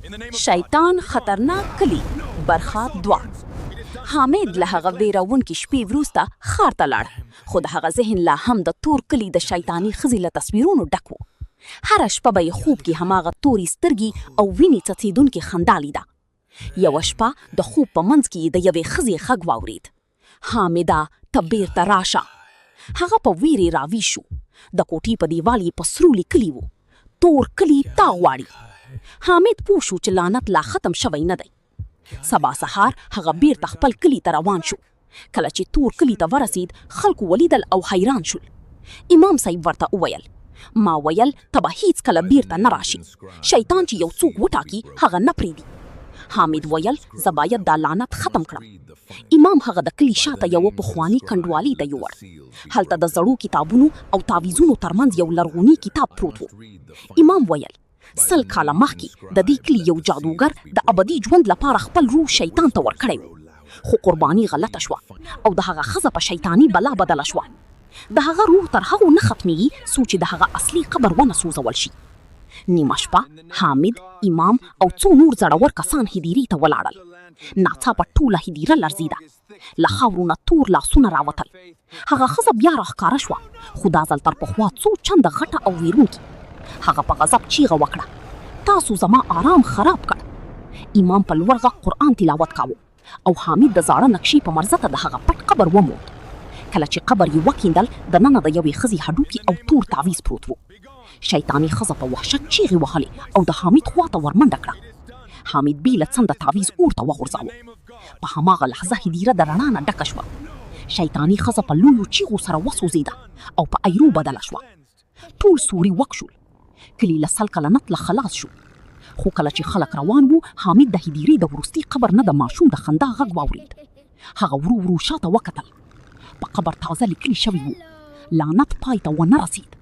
شیطان خطرناک کلی برخه 2. حامد له هغه ویرونکې شپې وروسته ښار ته لاړ، خو د هغه ذهن لا هم د تور کلي د شیطاني ښځې له تصویرونو ډک و. هره شپه به یې خوب کې هماغه تورې سترګې او وینې څڅېدونکې خندا لیده. یوه شپه د خوب په منځ کې یې د یوې ښځې غږ واورېد: حامده، ته بیرته راشه. هغه په ویرې راویښ شو. د کوټې په دیوال یې په سرو لیکلي وو: تور کلي تا غواړي. حامد پوه شو چې لعنت لا ختم شوی نه دی. سبا سهار هغه بیرته خپل کلي ته روان شو. کله چې تور کلي ته ورسید، خلکو ولیدل او حیران شول. امام صاحب ورته وویل: ما ویل ته به هیڅکله بیرته نه راشي. شیطان چې یو څوک وټاکي هغه نه پرېږدي. حامد ویل: زه باید دا لعنت ختم کړم. امام هغه د کلي شاته یوه پخواني کنډوالۍ ته یوړ. هلته د زړو کتابونو او تعویزونو ترمنځ یو لرغونی کتاب پروت و. امام ویل: 100 کاله مخکې د دې کلي یو جادوګر د ابدي ژوند لپاره خپل روح شیطان ته ورکړی و، خو قرباني غلطه شوه او د هغه ښځه په شیطاني بلا بدله شوه. د هغه روح تر هغو نه ختمیږي څو چې د هغه اصلي قبر ونه سوځول شي. نیمه شپه حامد، امام او څو نور زړور کسان هدیرې ته ولاړل. ناڅاپه ټوله هدیره لړزېده. له خاورو نه تور لاسونه راوتل. هغه ښځه بیا راښکاره شوه، خو دا ځل تر پخوا څو چنده غټه او ویرونکې. هغه په غضب چیغه وکړه: تاسو زما آرام خراب کړ. امام په لوړ غږ قرآن تلاوت کاوه او حامد د زاړه نقشې په مرزته د هغه پټ قبر وموند. کله چې قبر یې وکیندل، دننه د یوې ښځې هډوکي او تور تعویز پروت و. شیطاني ښځه په وحشت چیغې وهلې او د حامد خواته ورمنډه کړه. حامد بې له څنډه تعویز اور ته وغورځاوه. په هماغه لحظه هدیره د رڼا نه ډکه شوه. شیطاني ښځه په لویو چیغو سره وسوځېده او په ایرو بدله شوه. ټول سوري وک شول. کلي له 100 کاله نتله خلاص شو. خو کله چې خلک روان وو، حامد د هدیرې د وروستي قبر نه د ماشوم د خندا غږ واورېد. هغه ورو ورو شاته وکتل. په قبر تازه لیکلي شوي وو: لعنت پای ته ونه رسید.